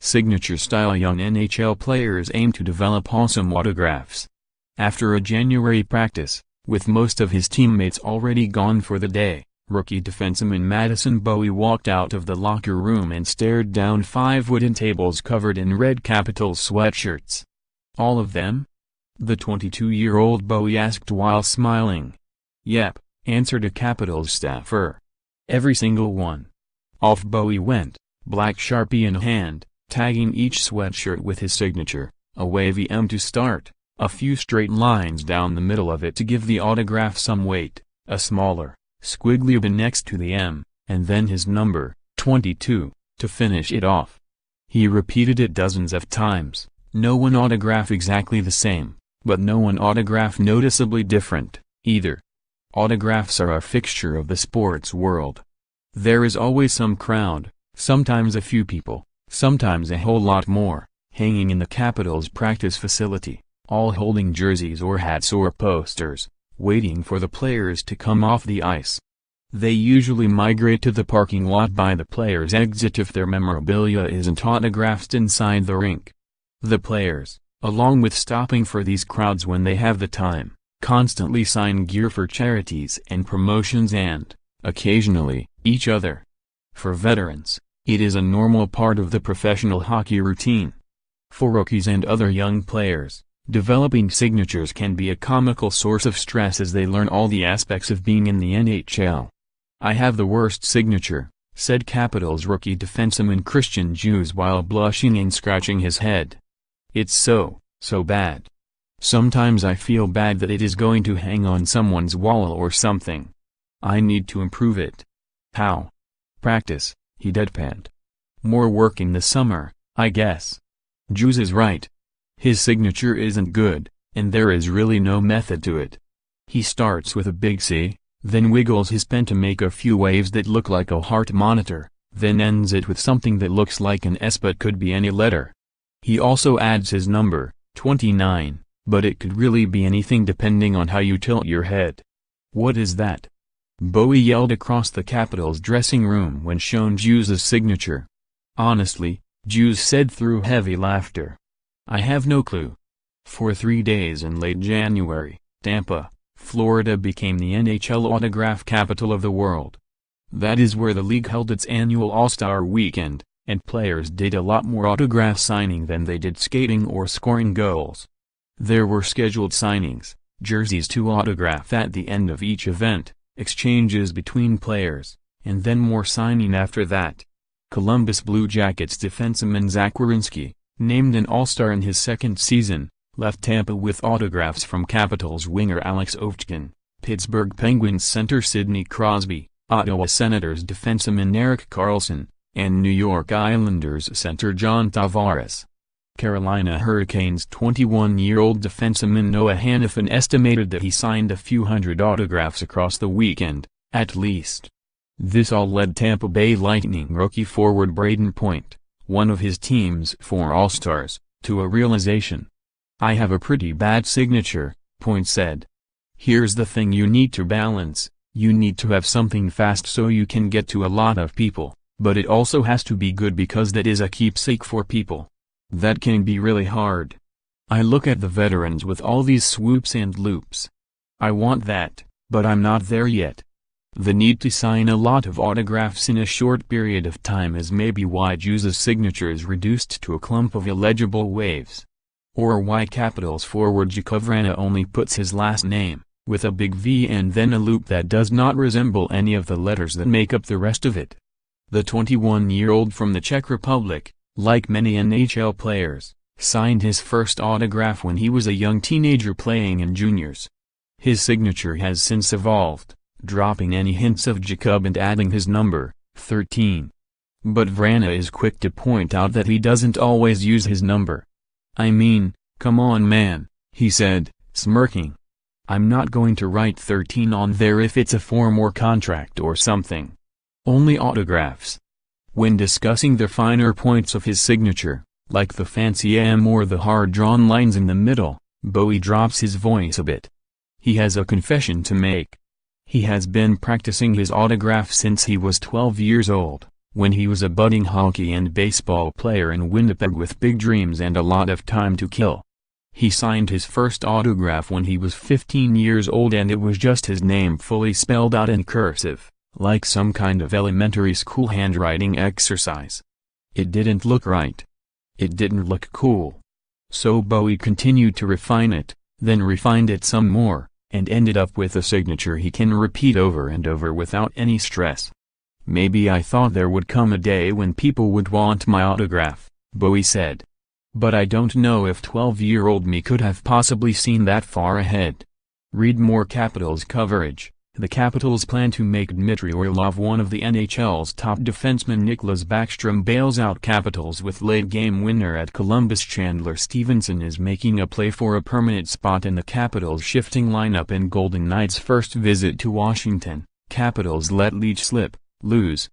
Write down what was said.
Signature-style young NHL players aim to develop awesome autographs. After a January practice, with most of his teammates already gone for the day, rookie defenseman Madison Bowey walked out of the locker room and stared down 5 wooden tables covered in red Capitals sweatshirts. "All of them?" the 22-year-old Bowey asked while smiling. "Yep," answered a Capitals staffer. "Every single one." Off Bowey went, black Sharpie in hand, tagging each sweatshirt with his signature, a wavy M to start, a few straight lines down the middle of it to give the autograph some weight, a smaller, squiggly B next to the M, and then his number, 22, to finish it off. He repeated it dozens of times. No one autograph exactly the same, but no one autograph noticeably different, either. Autographs are a fixture of the sports world. There is always some crowd, sometimes a few people, sometimes a whole lot more, hanging in the Capitals practice facility, all holding jerseys or hats or posters, waiting for the players to come off the ice. They usually migrate to the parking lot by the players' exit if their memorabilia isn't autographed inside the rink. The players, along with stopping for these crowds when they have the time, constantly sign gear for charities and promotions and, occasionally, each other. For veterans, it is a normal part of the professional hockey routine. For rookies and other young players, developing signatures can be a comical source of stress as they learn all the aspects of being in the NHL. "I have the worst signature," said Capitals rookie defenseman Christian Hughes while blushing and scratching his head. "It's so bad. Sometimes I feel bad that it is going to hang on someone's wall or something. I need to improve it." "How?" "Practice," he deadpanned. "More work in the summer, I guess." Hughes is right. His signature isn't good, and there is really no method to it. He starts with a big C, then wiggles his pen to make a few waves that look like a heart monitor, then ends it with something that looks like an S but could be any letter. He also adds his number, 29, but it could really be anything depending on how you tilt your head. "What is that?" Bowey yelled across the Capitals dressing room when shown Hughes' signature. "Honestly," Hughes said through heavy laughter, "I have no clue." For 3 days in late January, Tampa, Florida became the NHL autograph capital of the world. That is where the league held its annual All-Star Weekend, and players did a lot more autograph signing than they did skating or scoring goals. There were scheduled signings, jerseys to autograph at the end of each event, exchanges between players, and then more signing after that. Columbus Blue Jackets defenseman Zach Werenski, named an All-Star in his second season, left Tampa with autographs from Capitals winger Alex Ovechkin, Pittsburgh Penguins center Sidney Crosby, Ottawa Senators defenseman Erik Karlsson, and New York Islanders center John Tavares. Carolina Hurricanes 21-year-old defenseman Noah Hanifin estimated that he signed a few hundred autographs across the weekend, at least. This all led Tampa Bay Lightning rookie forward Braden Point, one of his team's 4 All-Stars, to a realization. "I have a pretty bad signature," Point said. "Here's the thing you need to balance, you need to have something fast so you can get to a lot of people, but it also has to be good because that is a keepsake for people. That can be really hard. I look at the veterans with all these swoops and loops. I want that, but I'm not there yet." The need to sign a lot of autographs in a short period of time is maybe why Hughes' signature is reduced to a clump of illegible waves. Or why Capitals forward Jakub Vrana only puts his last name, with a big V and then a loop that does not resemble any of the letters that make up the rest of it. The 21-year-old from the Czech Republic, like many NHL players, signed his first autograph when he was a young teenager playing in juniors. His signature has since evolved, dropping any hints of Jakub and adding his number, 13. But Vrana is quick to point out that he doesn't always use his number. "I mean, come on man," he said, smirking. "I'm not going to write 13 on there if it's a form or contract or something. Only autographs." When discussing the finer points of his signature, like the fancy M or the hard-drawn lines in the middle, Bowey drops his voice a bit. He has a confession to make. He has been practicing his autograph since he was 12 years old, when he was a budding hockey and baseball player in Winnipeg with big dreams and a lot of time to kill. He signed his first autograph when he was 15 years old, and it was just his name fully spelled out in cursive, like some kind of elementary school handwriting exercise. It didn't look right. It didn't look cool. So Bowey continued to refine it, then refined it some more, and ended up with a signature he can repeat over and over without any stress. "Maybe I thought there would come a day when people would want my autograph," Bowey said. "But I don't know if 12-year-old me could have possibly seen that far ahead." Read more Capitals coverage. The Capitals plan to make Dmitry Orlov one of the NHL's top defensemen. Nicklas Backstrom bails out Capitals with late-game winner at Columbus. Chandler Stevenson is making a play for a permanent spot in the Capitals' shifting lineup in Golden Knights' first visit to Washington. Capitals let lead slip, lose